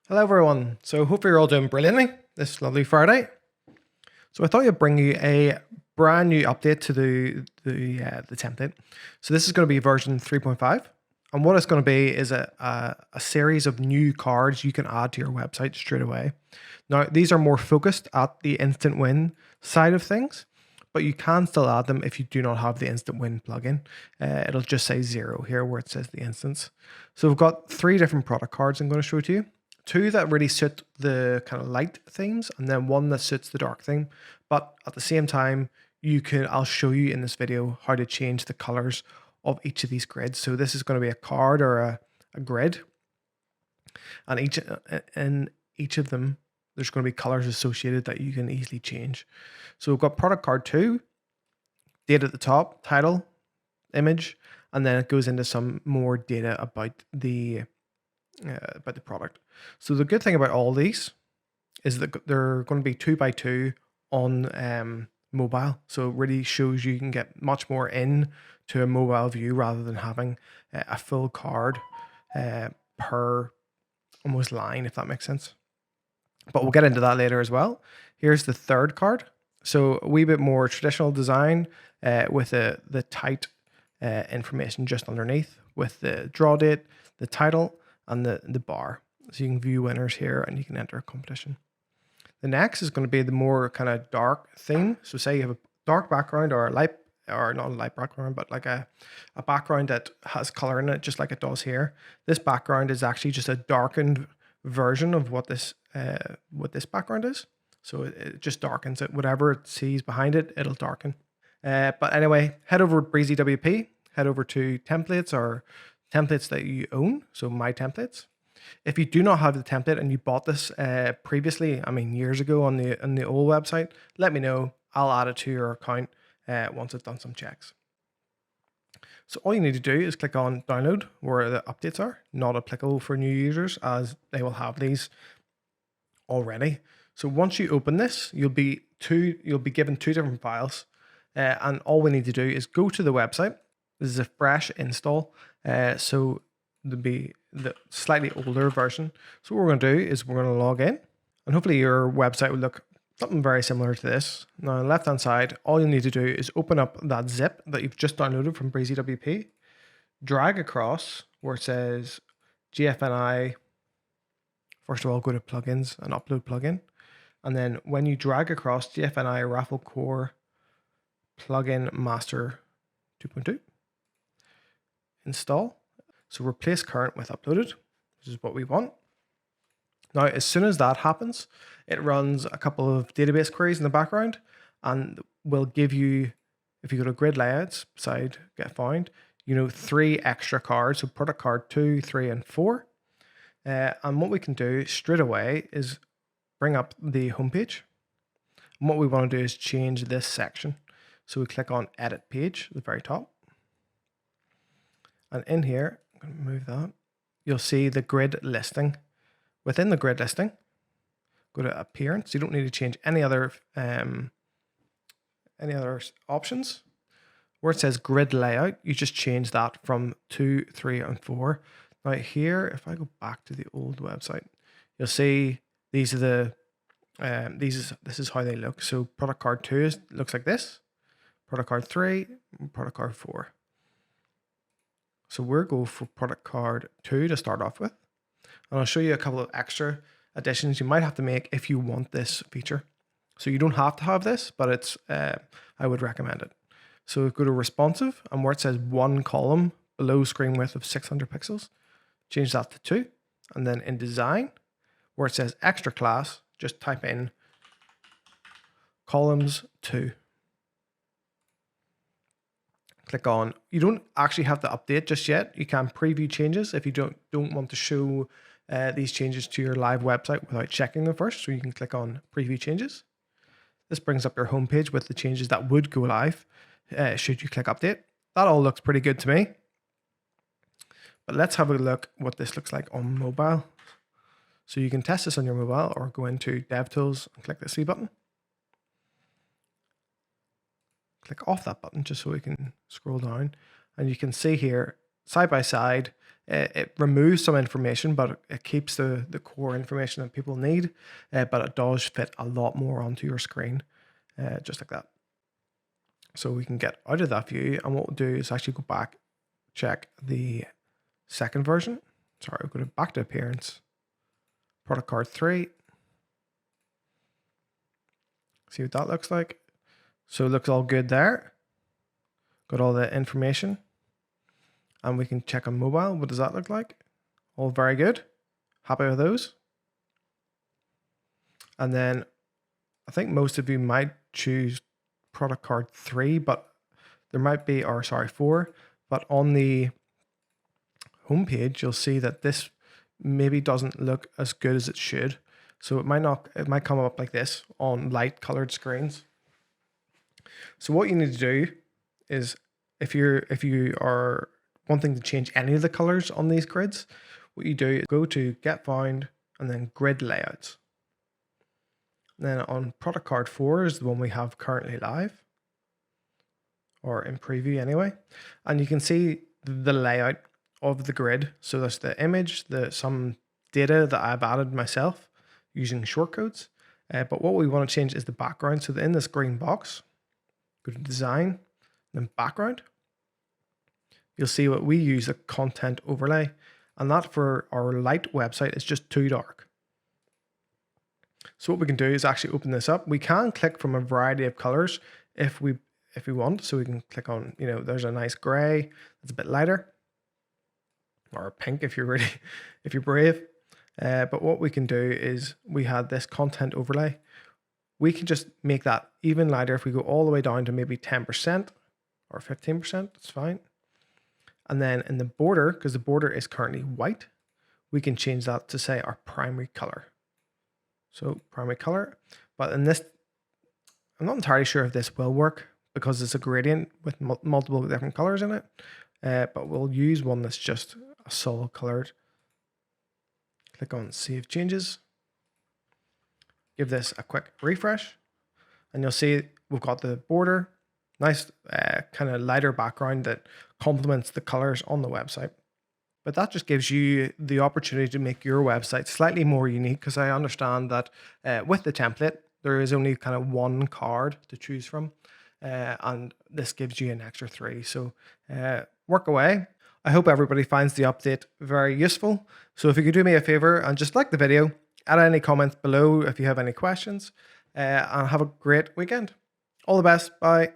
Hello everyone. So hopefully you're all doing brilliantly this lovely Friday. So I thought I'd bring you a brand new update to the template. So this is going to be version 3.5. And what it's going to be is a series of new cards you can add to your website straight away. Now, these are more focused at the instant win side of things, but you can still add them if you do not have the instant win plugin. It'll just say 0 here where it says the instance. So we've got 3 different product cards I'm going to show to you. 2 that really suit the kind of light themes, and then 1 that suits the dark theme. But at the same time, I'll show you in this video how to change the colors of each of these grids. So this is going to be a card or a grid, and in each of them, there's going to be colors associated that you can easily change. So we've got product card 2, date at the top, title, image, and then it goes into some more data about the product. So the good thing about all these is that they're going to be 2 by 2 on mobile. So it really shows you can get much more in to a mobile view rather than having a full card per almost line, if that makes sense. But we'll get into that later as well. Here's the third card. So a wee bit more traditional design with the tight information just underneath with the draw date, the title, and the bar. So you can view winners here and you can enter a competition. The next is going to be the more kind of dark theme. So say you have a dark background or not a light background, but like a background that has color in it, just like it does here. This background is actually just a darkened version of what this background is. So it just darkens it. Whatever it sees behind it, it'll darken. But anyway, head over to Breezy WP, head over to templates or templates that you own. So my templates. If you do not have the template and you bought this previously, I mean years ago on the old website, let me know. I'll add it to your account once I've done some checks. So all you need to do is click on download where the updates are, not applicable for new users as they will have these already. So once you open this, you'll be given 2 different files, and all we need to do is go to the website. This is a fresh install, so there'll be the slightly older version. So what we're going to do is we're going to log in, and hopefully your website will look something very similar to this. Now on the left hand side, all you need to do is open up that zip that you've just downloaded from Breezy WP, drag across where it says GFNI. First of all, go to plugins and upload plugin. And then when you drag across GFNI Raffle Core plugin master 2.2, install. So replace current with uploaded, which is what we want. Now, as soon as that happens, it runs a couple of database queries in the background and will give you, if you go to grid layouts side, get found, 3 extra cards. So product card 2, 3, and 4. And what we can do straight away is bring up the homepage. And what we want to do is change this section. So we click on edit page at the very top. And in here, I'm going to move that. You'll see the grid listing. Within the grid listing, go to appearance. You don't need to change any other options. Where it says grid layout, you just change that from 2, 3, and 4. Now here, if I go back to the old website, you'll see these are the this is how they look. So product card 2 looks like this. Product card 3, and product card 4. So we're going for product card 2 to start off with. And I'll show you a couple of extra additions you might have to make if you want this feature. So you don't have to have this, but it's I would recommend it. So go to responsive, and where it says 1 column below screen width of 600 pixels, change that to 2. And then in design, where it says extra class, just type in columns 2. Click on. You don't actually have to update just yet. You can preview changes if you don't want to show these changes to your live website without checking them first. So you can click on preview changes. This brings up your homepage with the changes that would go live should you click update. That all looks pretty good to me. But let's have a look what this looks like on mobile. So you can test this on your mobile or go into DevTools and click the C button. Click off that button just so we can scroll down, and you can see here side by side It removes some information, but it keeps the core information that people need, but it does fit a lot more onto your screen, just like that. So we can get out of that view, and what we'll do is actually go back, check the second version. Sorry, we'll go back to appearance, product card 3. See what that looks like. So it looks all good there. Got all the information. And we can check on mobile. What does that look like? All very good. Happy with those. And then I think most of you might choose product card 3, but there might be, or sorry, 4. But on the homepage, you'll see that this maybe doesn't look as good as it should. So it might come up like this on light colored screens. So what you need to do is, if you are wanting to change any of the colors on these grids, what you do is go to Get Found and then Grid Layouts. And then on product card 4 is the one we have currently live, or in preview anyway. And you can see the layout of the grid. So that's the image, some data that I've added myself using shortcodes. But what we want to change is the background. So in this green box, go to Design, then Background. You'll see what we use, a content overlay, and that for our light website is just too dark. So what we can do is actually open this up. We can click from a variety of colors if we want. So we can click on, there's a nice gray that's a bit lighter, or a pink if you're brave. But what we can do is, we had this content overlay. We can just make that even lighter. If we go all the way down to maybe 10% or 15%, that's fine. And then in the border, because the border is currently white, we can change that to say our primary color. So primary color, but in this, I'm not entirely sure if this will work because it's a gradient with multiple different colors in it. But we'll use one that's just a solid colored. Click on Save Changes. Give this a quick refresh, and you'll see we've got the border, nice kind of lighter background that complements the colors on the website. But that just gives you the opportunity to make your website slightly more unique, because I understand that with the template, there is only kind of one card to choose from, and this gives you an extra 3. So work away. I hope everybody finds the update very useful. So if you could do me a favor and just like the video, add any comments below if you have any questions, and have a great weekend. All the best. Bye.